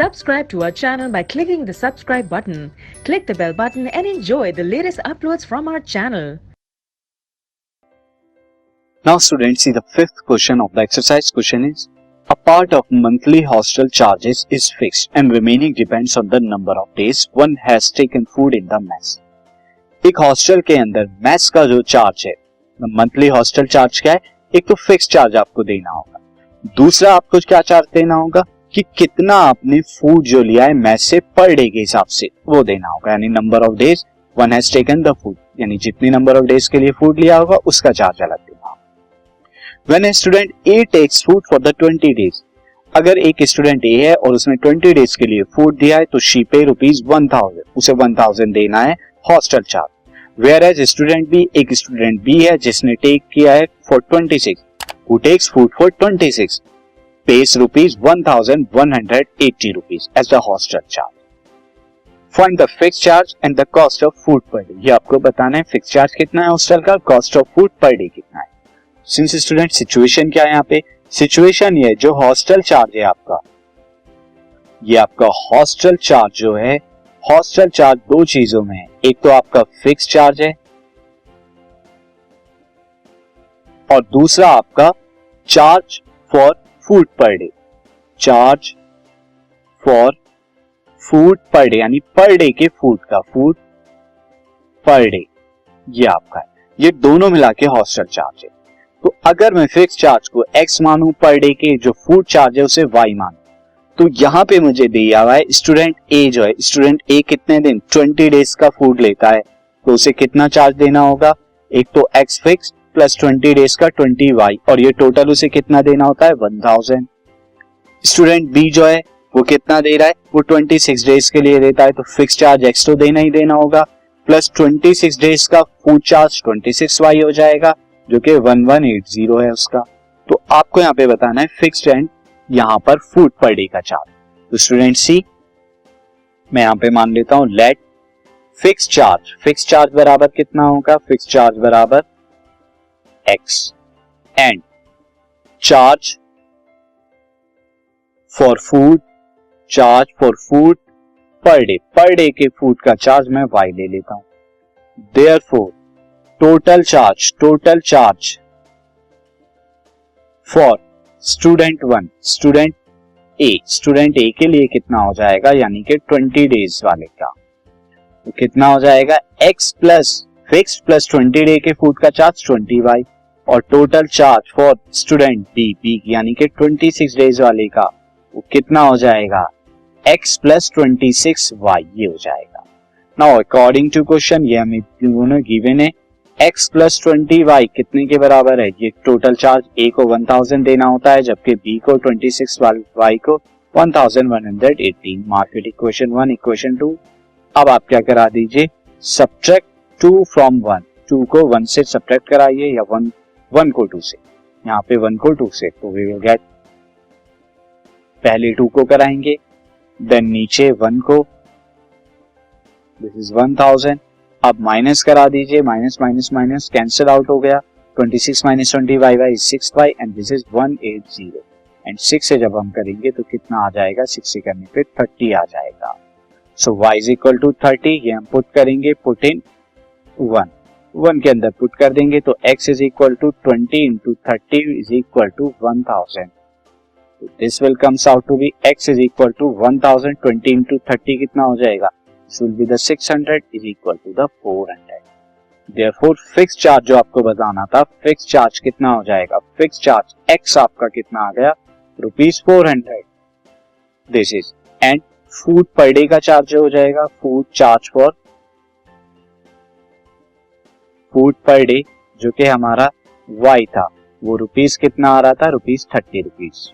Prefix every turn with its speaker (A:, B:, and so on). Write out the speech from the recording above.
A: Subscribe to our channel by clicking the subscribe button. Click the bell button and enjoy the latest uploads from our channel.
B: Now students, see the fifth question of the exercise question is a part of monthly hostel charges is fixed and remaining depends on the number of days one has taken food in the mess. एक hostel के अंदर mess का जो charge है, monthly hostel charge क्या है, एक तो फिक्स चार्ज आपको देना होगा, दूसरा आपको क्या चार्ज देना होगा कि कितना आपने फूड जो लिया है मेस से पर डे के हिसाब से वो देना होगा, यानी number of days one has taken the food, यानी जितनी नंबर ऑफ डेज के लिए फूड लिया होगा उसका चार्ज अलग देना होगा. When a student A takes food for the 20 days, अगर एक स्टूडेंट ए है और उसने 20 डेज के लिए फूड दिया है तो शी पे ₹1000, उसे 1000 देना है hostel charge. Where as student B, एक स्टूडेंट बी है जिसने टेक किया है for 26, who takes food for 26 pays ₹1180 as the hostel charge. Find the fixed charge and the cost of food per day. ये आपको बताना है फिक्स चार्ज कितना है हॉस्टल का, cost of food per day कितना है. सिंस स्टूडेंट सिचुएशन क्या है यहाँ पे, सिचुएशन ये जो हॉस्टल चार्ज है आपका, ये आपका हॉस्टल चार्ज जो है, हॉस्टल चार्ज दो चीजों में है, एक तो आपका फिक्स चार्ज है और दूसरा आपका charge for food per day, charge for food per day, यानी पर डे के फूड का, फूड पर डे ये आपका है, ये दोनों मिला के हॉस्टल चार्ज है. तो अगर मैं फिक्स चार्ज को x मानूं, पर डे के जो फूड चार्ज है उसे y मानूं, तो यहां पे मुझे दिया हुआ है स्टूडेंट ए जो है, स्टूडेंट ए कितने दिन 20 डेज का फूड लेता है तो उसे कितना चार्ज देना होगा, एक तो x फिक्स प्लस 20 डेज का 20y, और ये टोटल उसे कितना देना होता है 1000. स्टूडेंट बी जो है वो कितना दे रहा है, वो 26 डेज के लिए देता है तो फिक्स चार्ज x तो देना ही देना होगा, प्लस 26 डेज का फूड चार्ज 26y हो जाएगा जो कि 1180 है उसका. तो आपको यहाँ पे बताना है फिक्स्ड एंड यहाँ पर फूड पर डे का चार्ज. तो स्टूडेंट सी, मैं यहाँ पे मान लेता हूं लेट फिक्स चार्ज बराबर कितना होगा, फिक्स चार्ज बराबर x and charge for food per day के फूड का चार्ज मैं y ले लेता हूं. Therefore total charge for student one, student A के लिए कितना हो जाएगा, यानी कि 20 डेज वाले का, तो कितना हो जाएगा x plus fix plus 20 day के फूड का चार्ज 20y, और total charge for student B यानी कि 26 डेज वाले का वो कितना हो जाएगा x प्लस 26y, ये हो जाएगा. नाउ अकॉर्डिंग टू क्वेश्चन ये हमें दोनों गिवन है, x प्लस 20y कितने के बराबर है, ये टोटल चार्ज a को 1000 देना होता है जबकि b को 26y को 1180. Mark it equation 1, equation 2. अब आप क्या करा दीजिए, सब्ट्रैक्ट 2 फ्रॉम 1, 2 को 1 से सब्ट्रैक्ट कराइए या 1 को 2 से, यहाँ पे 1 को 2 से, तो वी विल गेट, पहले 2 को कराएंगे देन नीचे 1 को, दिस इज 1000. अब माइनस करा दीजिए, माइनस कैंसिल आउट हो गया, 26 minus 20y is 6y and this is 180, and 6 से जब हम करेंगे तो कितना आ जाएगा, 6 से करने पे 30 आ जाएगा. सो y इज इक्वल टू 30, ये हम पुट करेंगे, पुट इन 1 के अंदर पुट कर देंगे तो x is equal to 20 into 30 is equal to 1000. This will comes out to be x is equal to 1000, 20 into 30 कितना हो जाएगा, this will be the 600 is equal to the 400. Therefore fixed charge जो आपको बताना था, fixed charge कितना हो जाएगा, fixed charge x आपका कितना आ गया, ₹400. This is and food per day का चार्ज हो जाएगा, food charge for food per day जो कि हमारा y था, वो रुपीस कितना आ रहा था, ₹30.